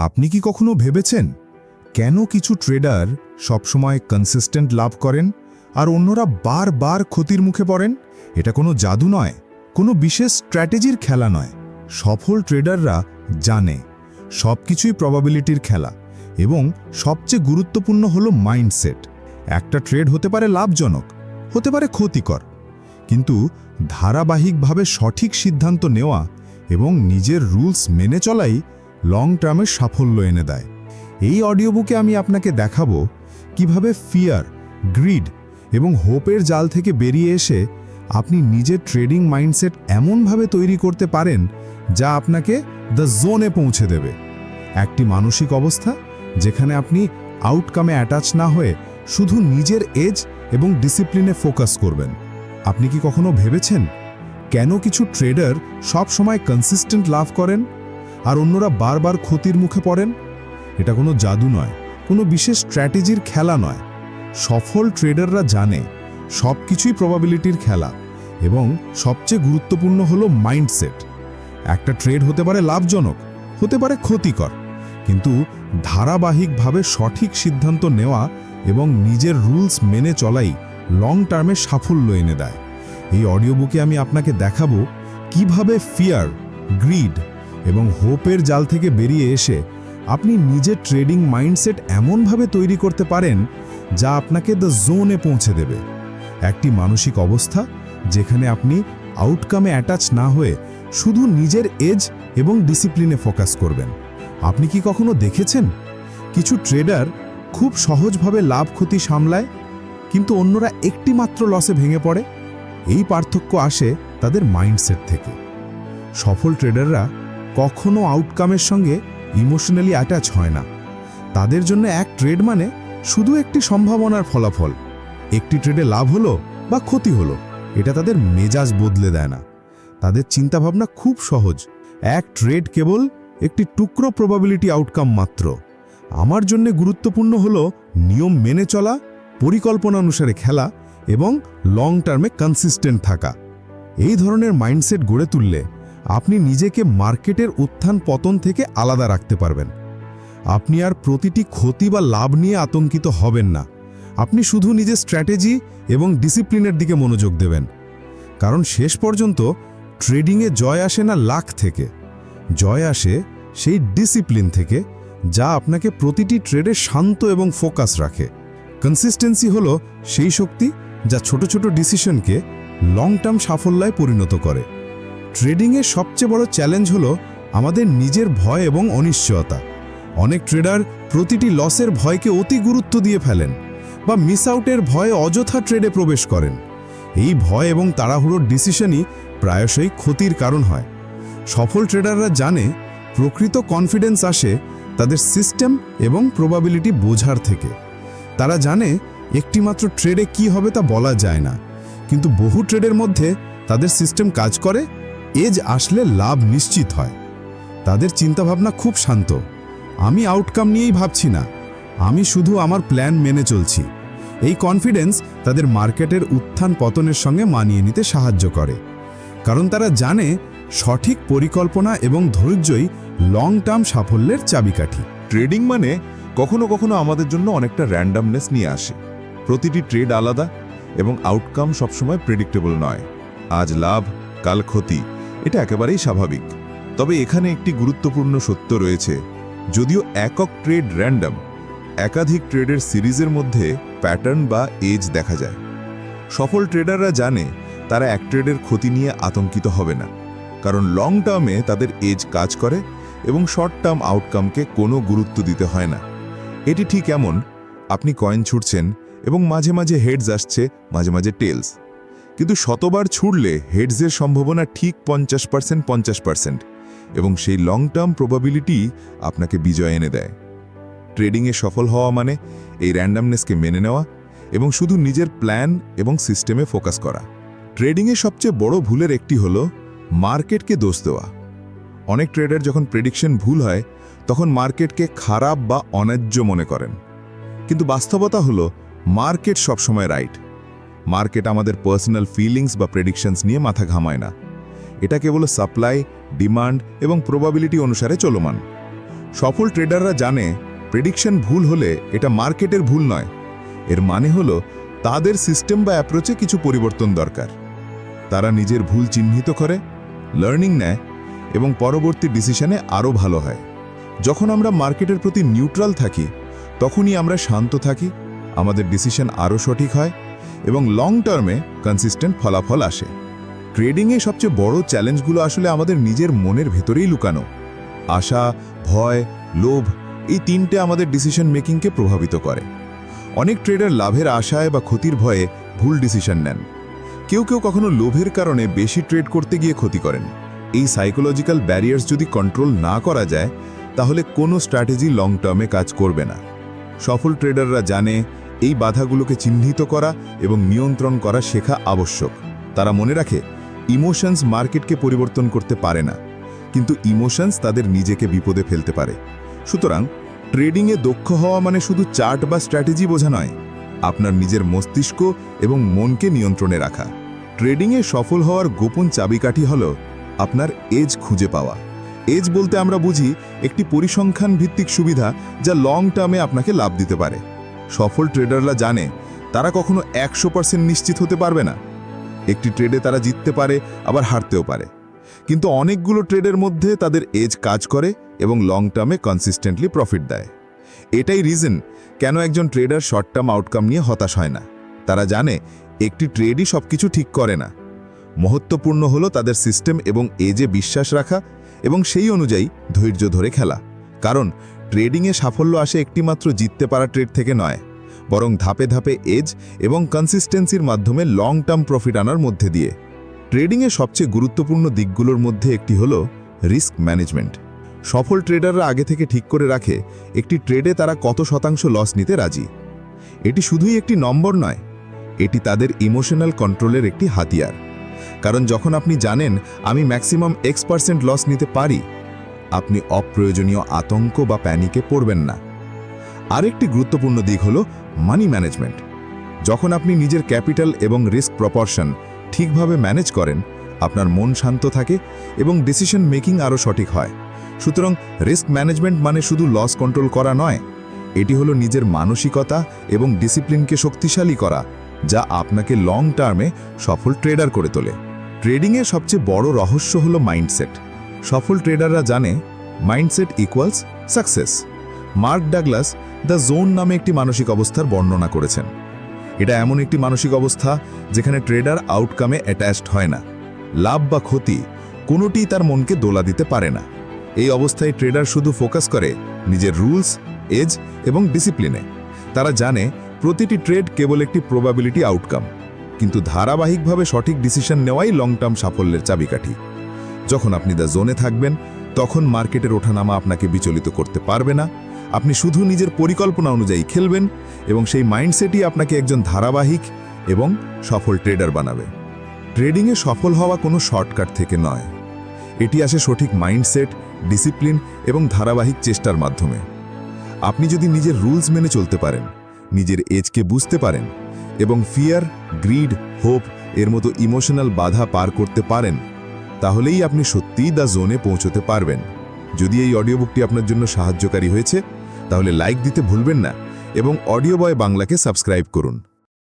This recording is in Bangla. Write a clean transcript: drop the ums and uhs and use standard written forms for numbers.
আপনি কি কখনো ভেবেছেন কেন কিছু ট্রেডার সবসময় কনসিস্টেন্ট লাভ করেন আর অন্যরা বারবার ক্ষতির মুখে পড়েন? এটা কোনো জাদু নয়, কোনো বিশেষ স্ট্র্যাটেজির খেলা নয়। সফল ট্রেডাররা জানে সবকিছুই প্রবাবিলিটির খেলা এবং সবচেয়ে গুরুত্বপূর্ণ হলো মাইন্ডসেট। একটা ট্রেড হতে পারে লাভজনক, হতে পারে ক্ষতিকর, কিন্তু ধারাবাহিকভাবে সঠিক সিদ্ধান্ত নেওয়া এবং নিজের রুলস মেনে চলাই লং টার্মের সাফল্য এনে দেয়। এই অডিও বুকে আমি আপনাকে দেখাবো কিভাবে ফিয়ার, গ্রিড এবং হোপের জাল থেকে বেরিয়ে এসে আপনি নিজের ট্রেডিং মাইন্ডসেট এমনভাবে তৈরি করতে পারেন যা আপনাকে দ্য জোনে পৌঁছে দেবে। একটি মানসিক অবস্থা যেখানে আপনি আউটকামে অ্যাটাচ না হয়ে শুধু নিজের এজ এবং ডিসিপ্লিনে ফোকাস করবেন। আপনি কি কখনো ভেবেছেন কেন কিছু ট্রেডার সব সময় কনসিস্টেন্ট লাভ করেন আর অন্যরা বারবার ক্ষতির মুখে পড়েন? এটা কোনো জাদু নয়, কোনো বিশেষ স্ট্র্যাটেজির খেলা নয়। সফল ট্রেডাররা জানে সবকিছুই প্রবাবিলিটির খেলা এবং সবচেয়ে গুরুত্বপূর্ণ হলো মাইন্ডসেট। একটা ট্রেড হতে পারে লাভজনক, হতে পারে ক্ষতিকর, কিন্তু ধারাবাহিকভাবে সঠিক সিদ্ধান্ত নেওয়া এবং নিজের রুলস মেনে চলাই লং টার্মে সাফল্য এনে দেয়। এই অডিও বুকে আমি আপনাকে দেখাবো কিভাবে ফিয়ার, গ্রিড এবং হোপের জাল থেকে বেরিয়ে এসে আপনি নিজের ট্রেডিং মাইন্ডসেট এমনভাবে তৈরি করতে পারেন যা আপনাকে দ্য জোনে পৌঁছে দেবে। একটি মানসিক অবস্থা যেখানে আপনি আউটকামে অ্যাটাচ না হয়ে শুধু নিজের এজ এবং ডিসিপ্লিনে ফোকাস করবেন। আপনি কি কখনো দেখেছেন কিছু ট্রেডার খুব সহজভাবে লাভ ক্ষতি সামলায়, কিন্তু অন্যরা একটি মাত্র লসে ভেঙে পড়ে? এই পার্থক্য আসে তাদের মাইন্ডসেট থেকে। সফল ট্রেডাররা কখনো আউটকামের সঙ্গে ইমোশনালি অ্যাটাচ হয় না। তাদের জন্য এক ট্রেড মানে শুধু একটি সম্ভাবনার ফলাফল। একটি ট্রেডে লাভ হলো বা ক্ষতি হলো, এটা তাদের মেজাজ বদলে দেয় না। তাদের চিন্তাভাবনা খুব সহজ, এক ট্রেড কেবল একটি টুকরো প্রবাবিলিটি আউটকাম মাত্র। আমার জন্য গুরুত্বপূর্ণ হলো নিয়ম মেনে চলা, পরিকল্পনা অনুসারে খেলা এবং লং টার্মে কনসিস্টেন্ট থাকা। এই ধরনের মাইন্ডসেট গড়ে তুললে আপনি নিজেকে মার্কেটের উত্থান পতন থেকে আলাদা রাখতে পারবেন। আপনি আর প্রতিটি ক্ষতি বা লাভ নিয়ে আতঙ্কিত হবেন না। আপনি শুধু নিজের স্ট্র্যাটেজি এবং ডিসিপ্লিনের দিকে মনোযোগ দেবেন। কারণ শেষ পর্যন্ত ট্রেডিংয়ে জয় আসে না লাখ থেকে, জয় আসে সেই ডিসিপ্লিন থেকে যা আপনাকে প্রতিটি ট্রেডে শান্ত এবং ফোকাস রাখে। কনসিস্টেন্সি হলো সেই শক্তি যা ছোট ছোট ডিসিশনকে লং টার্ম সাফল্যে পরিণত করে। ট্রেডিংয়ের সবচেয়ে বড় চ্যালেঞ্জ হলো আমাদের নিজের ভয় এবং অনিশ্চয়তা। অনেক ট্রেডার প্রতিটি লসের ভয়কে অতি গুরুত্ব দিয়ে ফেলেন বা মিস আউটের ভয়ে অযথা ট্রেডে প্রবেশ করেন। এই ভয় এবং তাড়াহুড়োর ডিসিশনই প্রায়শই ক্ষতির কারণ হয়। সফল ট্রেডাররা জানে প্রকৃত কনফিডেন্স আসে তাদের সিস্টেম এবং প্রবাবিলিটি বোঝার থেকে। তারা জানে একটিমাত্র ট্রেডে কি হবে তা বলা যায় না, কিন্তু বহু ট্রেডের মধ্যে তাদের সিস্টেম কাজ করে, এজ আসলে লাভ নিশ্চিত হয়। তাদের চিন্তাভাবনা খুব শান্ত, আমি আউটকাম নিয়েই ভাবছি না, আমি শুধু আমার প্ল্যান মেনে চলছি। এই কনফিডেন্স তাদের মার্কেটের উত্থান পতনের সঙ্গে মানিয়ে নিতে সাহায্য করে, কারণ তারা জানে সঠিক পরিকল্পনা এবং ধৈর্যই লং টার্ম সাফল্যের চাবিকাঠি। ট্রেডিং মানে কখনো কখনো আমাদের জন্য অনেকটা র্যান্ডমনেস নিয়ে আসে। প্রতিটি ট্রেড আলাদা এবং আউটকাম সবসময় প্রেডিক্টেবল নয়। আজ লাভ, কাল ক্ষতি, এটা একেবারেই স্বাভাবিক। তবে এখানে একটি গুরুত্বপূর্ণ সত্য রয়েছে, যদিও একক ট্রেড র্যান্ডম, একাধিক ট্রেডের সিরিজের মধ্যে প্যাটার্ন বা এজ দেখা যায়। সফল ট্রেডাররা জানে তারা এক ট্রেডের ক্ষতি নিয়ে আতঙ্কিত হবে না, কারণ লং টার্মে তাদের এজ কাজ করে এবং শর্ট টার্ম আউটকামকে কোনো গুরুত্ব দিতে হয় না। এটি ঠিক এমন, আপনি কয়েন ছুটছেন এবং মাঝে মাঝে হেডস আসছে, মাঝে মাঝে টেলস, কিন্তু শতবার ছুড়লে হেডসের সম্ভাবনা ঠিক 50% এবং সেই লং টার্ম প্রবাবিলিটি আপনাকে বিজয় এনে দেয়। ট্রেডিংয়ে সফল হওয়া মানে এই র্যান্ডমনেসকে মেনে নেওয়া এবং শুধু নিজের প্ল্যান এবং সিস্টেমে ফোকাস করা। ট্রেডিংয়ে সবচেয়ে বড় ভুলের একটি হলো মার্কেটকে দোষ দেওয়া। অনেক ট্রেডার যখন প্রেডিকশন ভুল হয় তখন মার্কেটকে খারাপ বা অন্যায্য মনে করেন, কিন্তু বাস্তবতা হলো মার্কেট সবসময় রাইট। মার্কেট আমাদের পার্সোনাল ফিলিংস বা প্রেডিকশনস নিয়ে মাথা ঘামায় না। এটা কেবল সাপ্লাই, ডিমান্ড এবং প্রবাবিলিটি অনুসারে চলমান। সফল ট্রেডাররা জানে প্রেডিকশন ভুল হলে এটা মার্কেটের ভুল নয়, এর মানে হলো তাদের সিস্টেম বা অ্যাপ্রোচে কিছু পরিবর্তন দরকার। তারা নিজের ভুল চিহ্নিত করে, লার্নিং নেয় এবং পরবর্তী ডিসিশনে আরও ভালো হয়। যখন আমরা মার্কেটের প্রতি নিউট্রাল থাকি তখনই আমরা শান্ত থাকি, আমাদের ডিসিশন আরও সঠিক হয় এবং লং টার্মে কনসিস্টেন্ট ফলাফল আসে। ট্রেডিংয়ে সবচেয়ে বড় চ্যালেঞ্জগুলো আসলে আমাদের নিজের মনের ভেতরেই লুকানো। আশা, ভয়, লোভ, এই তিনটে আমাদের ডিসিশন মেকিংকে প্রভাবিত করে। অনেক ট্রেডার লাভের আশায় বা ক্ষতির ভয়ে ভুল ডিসিশন নেন। কেউ কেউ কখনো লোভের কারণে বেশি ট্রেড করতে গিয়ে ক্ষতি করেন। এই সাইকোলজিক্যাল ব্যারিয়ার্স যদি কন্ট্রোল না করা যায় তাহলে কোনো স্ট্র্যাটেজি লং টার্মে কাজ করবে না। সফল ট্রেডাররা জানে এই বাধাগুলোকে চিহ্নিত করা এবং নিয়ন্ত্রণ করা শেখা আবশ্যক। তারা মনে রাখে ইমোশনস মার্কেটকে পরিবর্তন করতে পারে না, কিন্তু ইমোশনস তাদের নিজেকে বিপদে ফেলতে পারে। সুতরাং ট্রেডিংয়ে দক্ষ হওয়া মানে শুধু চার্ট বা স্ট্র্যাটেজি বোঝা নয়, আপনার নিজের মস্তিষ্ক এবং মনকে নিয়ন্ত্রণে রাখা। ট্রেডিংয়ে সফল হওয়ার গোপন চাবিকাঠি হল আপনার এজ খুঁজে পাওয়া। এজ বলতে আমরা বুঝি একটি পরিসংখ্যান ভিত্তিক সুবিধা যা লং টার্মে আপনাকে লাভ দিতে পারে। সফল ট্রেডাররা জানে তারা কখনো 100% নিশ্চিত হতে পারবে না। একটি ট্রেডে তারা জিততে পারে, আবার হারতেও পারে, কিন্তু অনেকগুলো ট্রেডের মধ্যে তাদের এজ কাজ করে এবং লং টার্মে কনসিস্টেন্টলি প্রফিট দেয়। এটাই রিজন কেন একজন ট্রেডার শর্ট টার্ম আউটকাম নিয়ে হতাশ হয় না। তারা জানে একটি ট্রেডই সবকিছু ঠিক করে না। মহত্বপূর্ণ হলো তাদের সিস্টেম এবং এজে বিশ্বাস রাখা এবং সেই অনুযায়ী ধৈর্য ধরে খেলা। কারণ ট্রেডিংয়ে সাফল্য আসে একটিমাত্র জিততে পারা ট্রেড থেকে নয়, বরং ধাপে ধাপে এজ এবং কনসিস্টেন্সির মাধ্যমে লং টার্ম প্রফিট আনার মধ্যে দিয়ে। ট্রেডিংয়ে সবচেয়ে গুরুত্বপূর্ণ দিকগুলোর মধ্যে একটি হলো রিস্ক ম্যানেজমেন্ট। সফল ট্রেডাররা আগে থেকে ঠিক করে রাখে একটি ট্রেডে তারা কত শতাংশ লস নিতে রাজি। এটি শুধুই একটি নম্বর নয়, এটি তাদের ইমোশনাল কন্ট্রোলের একটি হাতিয়ার। কারণ যখন আপনি জানেন আমি ম্যাক্সিমাম X% লস নিতে পারি, আপনি অপ্রয়োজনীয় আতঙ্ক বা প্যানিকে পড়বেন না। আরেকটি গুরুত্বপূর্ণ দিক হলো মানি ম্যানেজমেন্ট। যখন আপনি নিজের ক্যাপিটাল এবং রিস্ক প্রপোর্শন ঠিকভাবে ম্যানেজ করেন, আপনার মন শান্ত থাকে এবং ডিসিশন মেকিং আরও সঠিক হয়। সুতরাং রিস্ক ম্যানেজমেন্ট মানে শুধু লস কন্ট্রোল করা নয়, এটি হলো নিজের মানসিকতা এবং ডিসিপ্লিনকে শক্তিশালী করা, যা আপনাকে লং টার্মে সফল ট্রেডার করে তোলে। ট্রেডিংয়ের সবচেয়ে বড় রহস্য হলো মাইন্ডসেট। সফল ট্রেডাররা জানে mindset equals success. Mark Douglas the zone নামে একটি মানসিক অবস্থার বর্ণনা করেছেন। এটা এমন একটি মানসিক অবস্থা যেখানে ট্রেডার আউটকামে অ্যাটাচড হয় না। লাভ বা ক্ষতি কোনোটিই তার মনকে দোলা দিতে পারে না। এই অবস্থায় ট্রেডার শুধু ফোকাস করে নিজের রুলস, এজ এবং ডিসিপ্লিনে। তারা জানে প্রতিটি ট্রেড কেবল একটি প্রবাবিলিটি আউটকাম, কিন্তু ধারাবাহিকভাবে সঠিক ডিসিশন নেওয়াই লং টার্ম সাফল্যের চাবিকাঠি। যখন আপনি দ্য জোনে থাকবেন তখন মার্কেটের ওঠানামা আপনাকে বিচলিত করতে পারবে না। আপনি শুধু নিজের পরিকল্পনা অনুযায়ী খেলবেন এবং সেই মাইন্ডসেটই আপনাকে একজন ধারাবাহিক এবং সফল ট্রেডার বানাবে। ট্রেডিংয়ে সফল হওয়া কোনো শর্টকাট থেকে নয়, এটি আসে সঠিক মাইন্ডসেট, ডিসিপ্লিন এবং ধারাবাহিক চেষ্টার মাধ্যমে। আপনি যদি নিজের রুলস মেনে চলতে পারেন, নিজের এজকে বুঝতে পারেন এবং ফিয়ার, গ্রিড, হোপ এর মতো ইমোশনাল বাধা পার করতে পারেন, তাহলেই আপনি সত্যিই দ্য জোনে পৌঁছতে পারবেন। যদি এই অডিও বুকটি আপনার জন্য সাহায্যকারী হয়েছে তাহলে লাইক দিতে ভুলবেন না এবং অডিও বয় বাংলাকে সাবস্ক্রাইব করুন।